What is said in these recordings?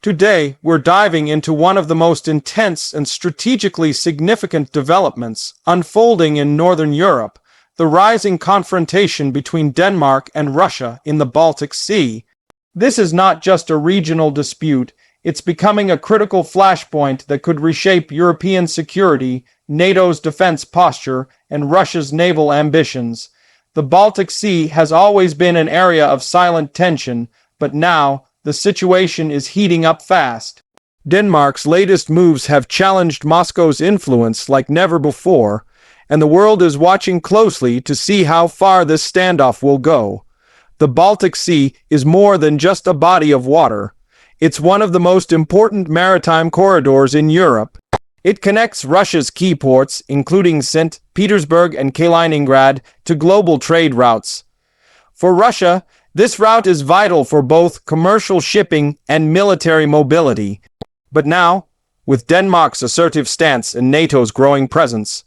Today, we're diving into one of the most intense and strategically significant developments unfolding in Northern Europe, the rising confrontation between Denmark and Russia in the Baltic Sea. This is not just a regional dispute, it's becoming a critical flashpoint that could reshape European security, NATO's defense posture, and Russia's naval ambitions. The Baltic Sea has always been an area of silent tension, but now the situation is heating up fast. Denmark's latest moves have challenged Moscow's influence like never before, and the world is watching closely to see how far this standoff will go. The Baltic Sea is more than just a body of water. It's one of the most important maritime corridors in Europe. It connects Russia's key ports, including St. Petersburg and Kaliningrad, to global trade routes. For Russia, this route is vital for both commercial shipping and military mobility. But now, with Denmark's assertive stance and NATO's growing presence,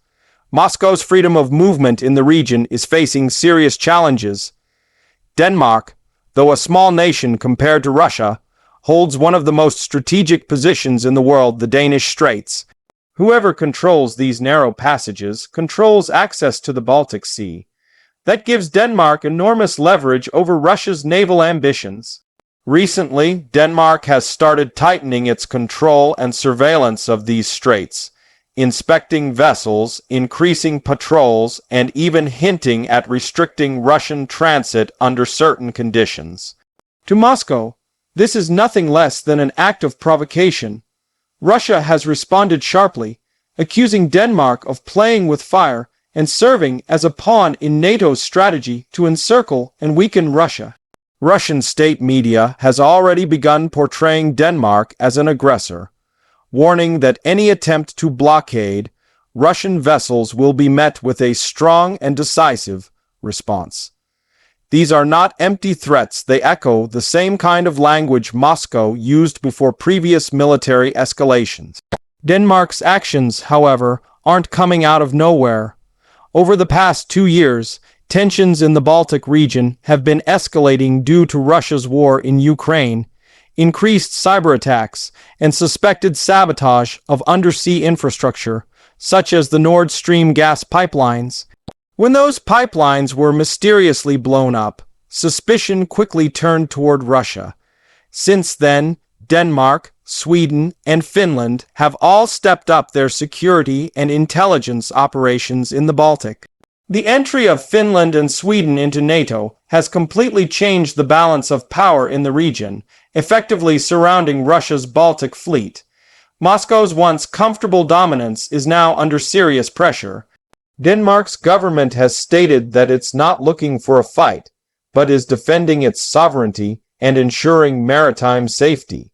Moscow's freedom of movement in the region is facing serious challenges. Denmark, though a small nation compared to Russia, holds one of the most strategic positions in the world, the Danish Straits. Whoever controls these narrow passages controls access to the Baltic Sea. That gives Denmark enormous leverage over Russia's naval ambitions. Recently, Denmark has started tightening its control and surveillance of these straits, inspecting vessels, increasing patrols, and even hinting at restricting Russian transit under certain conditions. To Moscow, this is nothing less than an act of provocation. Russia has responded sharply, accusing Denmark of playing with fire and serving as a pawn in NATO's strategy to encircle and weaken Russia. Russian state media has already begun portraying Denmark as an aggressor, warning that any attempt to blockade Russian vessels will be met with a strong and decisive response. These are not empty threats, they echo the same kind of language Moscow used before previous military escalations. Denmark's actions, however, aren't coming out of nowhere. Over the past 2 years, tensions in the Baltic region have been escalating due to Russia's war in Ukraine, increased cyber attacks, and suspected sabotage of undersea infrastructure, such as the Nord Stream gas pipelines. When those pipelines were mysteriously blown up, suspicion quickly turned toward Russia. Since then, Denmark, Sweden, and Finland have all stepped up their security and intelligence operations in the Baltic. The entry of Finland and Sweden into NATO has completely changed the balance of power in the region, effectively surrounding Russia's Baltic fleet. Moscow's once comfortable dominance is now under serious pressure. Denmark's government has stated that it's not looking for a fight, but is defending its sovereignty and ensuring maritime safety.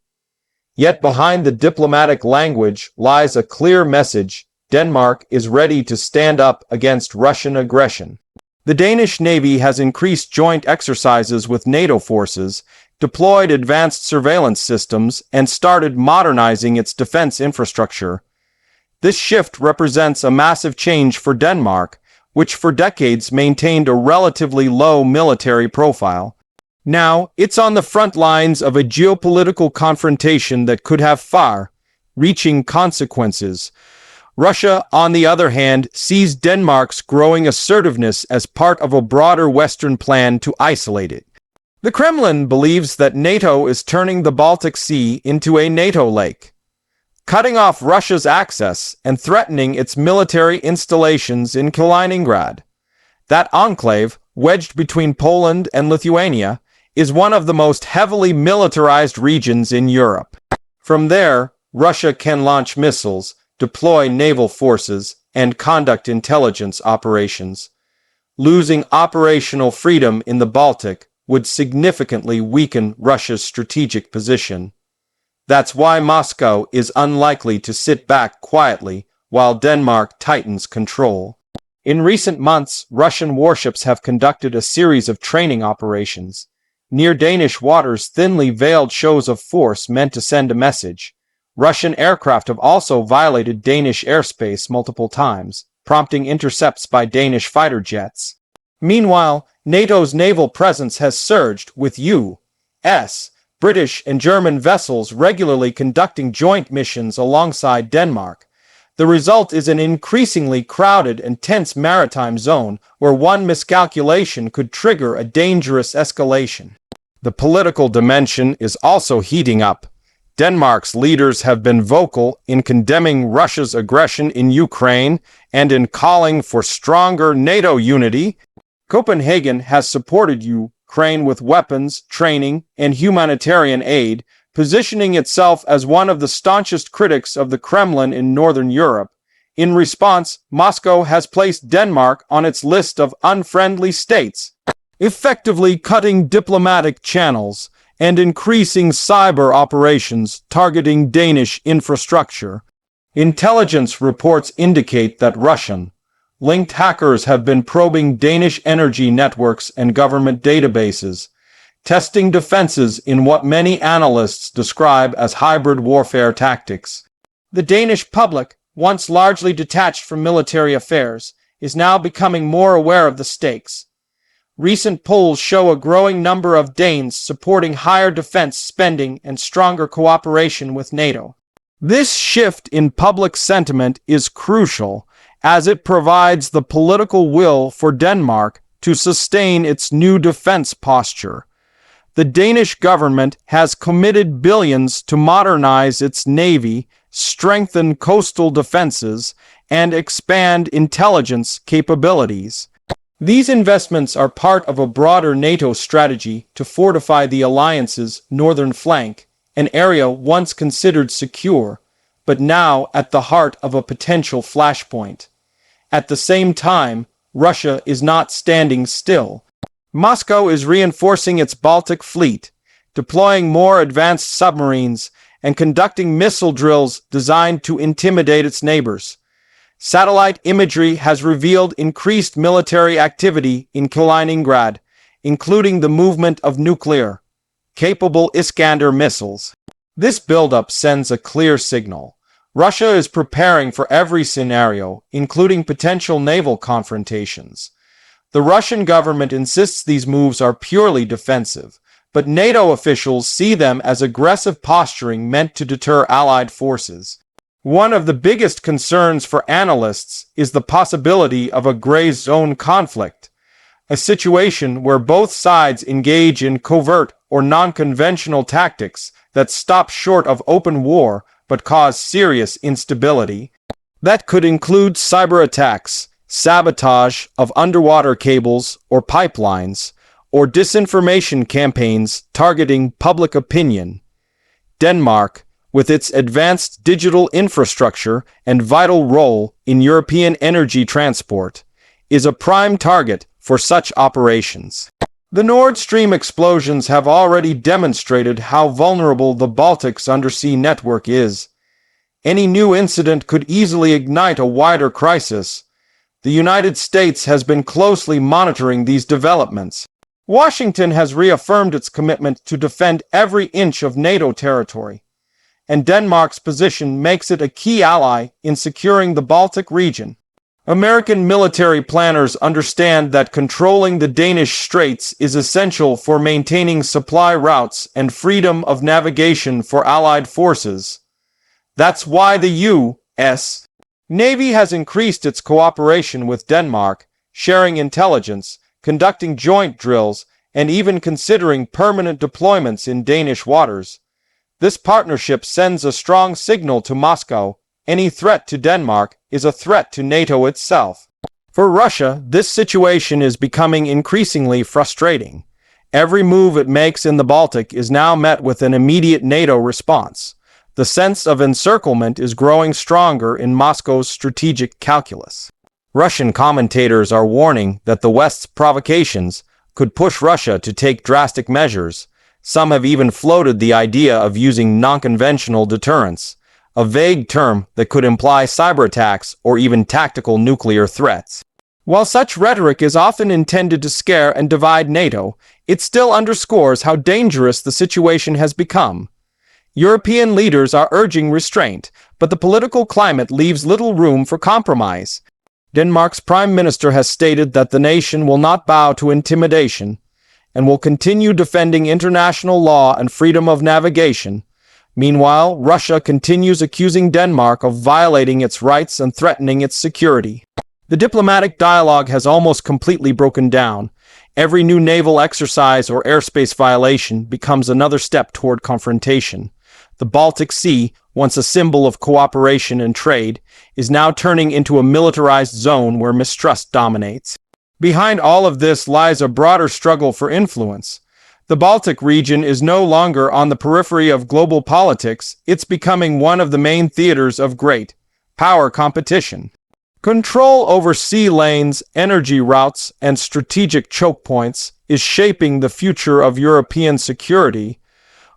Yet behind the diplomatic language lies a clear message: Denmark is ready to stand up against Russian aggression. The Danish Navy has increased joint exercises with NATO forces, deployed advanced surveillance systems, and started modernizing its defense infrastructure. This shift represents a massive change for Denmark, which for decades maintained a relatively low military profile. Now, it's on the front lines of a geopolitical confrontation that could have far-reaching consequences. Russia, on the other hand, sees Denmark's growing assertiveness as part of a broader Western plan to isolate it. The Kremlin believes that NATO is turning the Baltic Sea into a NATO lake, cutting off Russia's access and threatening its military installations in Kaliningrad. That enclave, wedged between Poland and Lithuania, is one of the most heavily militarized regions in Europe. From there, Russia can launch missiles, deploy naval forces, and conduct intelligence operations. Losing operational freedom in the Baltic would significantly weaken Russia's strategic position. That's why Moscow is unlikely to sit back quietly while Denmark tightens control. In recent months, Russian warships have conducted a series of training operations. Near Danish waters, thinly veiled shows of force meant to send a message. Russian aircraft have also violated Danish airspace multiple times, prompting intercepts by Danish fighter jets. Meanwhile, NATO's naval presence has surged, with U.S. British and German vessels regularly conducting joint missions alongside Denmark. The result is an increasingly crowded and tense maritime zone where one miscalculation could trigger a dangerous escalation. The political dimension is also heating up. Denmark's leaders have been vocal in condemning Russia's aggression in Ukraine and in calling for stronger NATO unity. Copenhagen has supported Ukraine with weapons, training, and humanitarian aid, positioning itself as one of the staunchest critics of the Kremlin in Northern Europe. In response, Moscow has placed Denmark on its list of unfriendly states, effectively cutting diplomatic channels and increasing cyber operations targeting Danish infrastructure. Intelligence reports indicate that Russian-linked hackers have been probing Danish energy networks and government databases, testing defenses in what many analysts describe as hybrid warfare tactics. The Danish public, once largely detached from military affairs, is now becoming more aware of the stakes. Recent polls show a growing number of Danes supporting higher defense spending and stronger cooperation with NATO. This shift in public sentiment is crucial, as it provides the political will for Denmark to sustain its new defense posture. The Danish government has committed billions to modernize its navy, strengthen coastal defenses, and expand intelligence capabilities. These investments are part of a broader NATO strategy to fortify the alliance's northern flank, an area once considered secure, but now at the heart of a potential flashpoint. At the same time, Russia is not standing still. Moscow is reinforcing its Baltic fleet, deploying more advanced submarines, and conducting missile drills designed to intimidate its neighbors. Satellite imagery has revealed increased military activity in Kaliningrad, including the movement of nuclear-capable Iskander missiles. This buildup sends a clear signal. Russia is preparing for every scenario, including potential naval confrontations. The Russian government insists these moves are purely defensive, but NATO officials see them as aggressive posturing meant to deter allied forces. One of the biggest concerns for analysts is the possibility of a gray zone conflict, a situation where both sides engage in covert or non-conventional tactics that stop short of open war but cause serious instability. That could include cyber attacks, sabotage of underwater cables or pipelines, or disinformation campaigns targeting public opinion. Denmark, with its advanced digital infrastructure and vital role in European energy transport, is a prime target for such operations. The Nord Stream explosions have already demonstrated how vulnerable the Baltic's undersea network is. Any new incident could easily ignite a wider crisis. The United States has been closely monitoring these developments. Washington has reaffirmed its commitment to defend every inch of NATO territory, and Denmark's position makes it a key ally in securing the Baltic region. American military planners understand that controlling the Danish Straits is essential for maintaining supply routes and freedom of navigation for Allied forces. That's why the U.S. Navy has increased its cooperation with Denmark, sharing intelligence, conducting joint drills, and even considering permanent deployments in Danish waters. This partnership sends a strong signal to Moscow. Any threat to Denmark is a threat to NATO itself. For Russia, this situation is becoming increasingly frustrating. Every move it makes in the Baltic is now met with an immediate NATO response. The sense of encirclement is growing stronger in Moscow's strategic calculus. Russian commentators are warning that the West's provocations could push Russia to take drastic measures. Some have even floated the idea of using non-conventional deterrence, a vague term that could imply cyber attacks or even tactical nuclear threats. While such rhetoric is often intended to scare and divide NATO, it still underscores how dangerous the situation has become. European leaders are urging restraint, but the political climate leaves little room for compromise. Denmark's prime minister has stated that the nation will not bow to intimidation, and will continue defending international law and freedom of navigation. Meanwhile, Russia continues accusing Denmark of violating its rights and threatening its security. The diplomatic dialogue has almost completely broken down. Every new naval exercise or airspace violation becomes another step toward confrontation. The Baltic Sea, once a symbol of cooperation and trade, is now turning into a militarized zone where mistrust dominates. Behind all of this lies a broader struggle for influence. The Baltic region is no longer on the periphery of global politics, it's becoming one of the main theaters of great power competition. Control over sea lanes, energy routes, and strategic choke points is shaping the future of European security.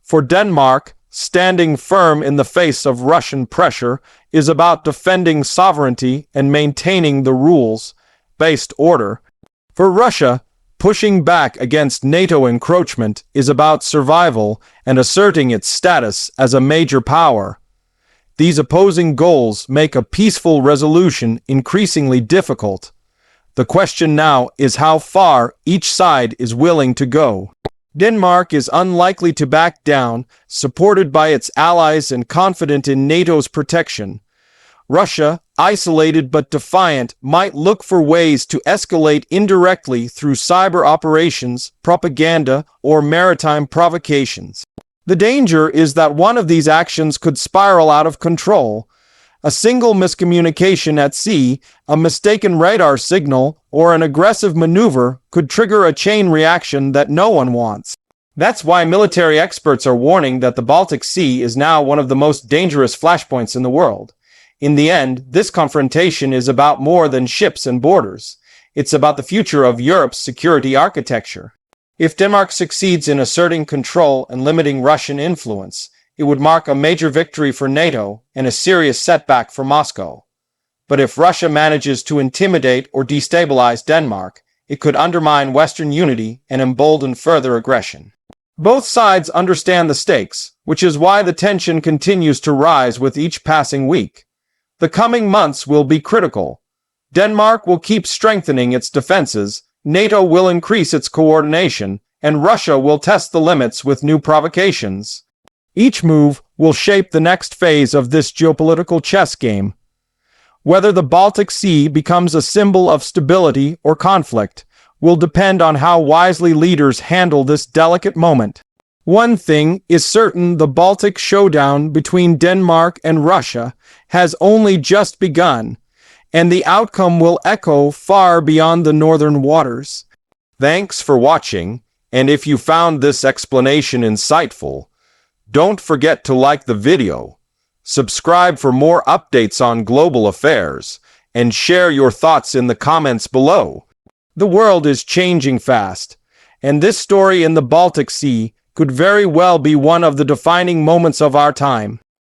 For Denmark, standing firm in the face of Russian pressure is about defending sovereignty and maintaining the rules-based order. For Russia, pushing back against NATO encroachment is about survival and asserting its status as a major power. These opposing goals make a peaceful resolution increasingly difficult. The question now is how far each side is willing to go. Denmark is unlikely to back down, supported by its allies and confident in NATO's protection. Russia, isolated but defiant, might look for ways to escalate indirectly through cyber operations, propaganda, or maritime provocations. The danger is that one of these actions could spiral out of control. A single miscommunication at sea, a mistaken radar signal, or an aggressive maneuver could trigger a chain reaction that no one wants. That's why military experts are warning that the Baltic Sea is now one of the most dangerous flashpoints in the world. In the end, this confrontation is about more than ships and borders. It's about the future of Europe's security architecture. If Denmark succeeds in asserting control and limiting Russian influence, it would mark a major victory for NATO and a serious setback for Moscow. But if Russia manages to intimidate or destabilize Denmark, it could undermine Western unity and embolden further aggression. Both sides understand the stakes, which is why the tension continues to rise with each passing week. The coming months will be critical. Denmark will keep strengthening its defenses, NATO will increase its coordination, and Russia will test the limits with new provocations. Each move will shape the next phase of this geopolitical chess game. Whether the Baltic Sea becomes a symbol of stability or conflict will depend on how wisely leaders handle this delicate moment. One thing is certain: the Baltic showdown between Denmark and Russia has only just begun, and the outcome will echo far beyond the northern waters. Thanks for watching, and if you found this explanation insightful, don't forget to like the video, subscribe for more updates on global affairs, and share your thoughts in the comments below. The world is changing fast, and this story in the Baltic Sea could very well be one of the defining moments of our time.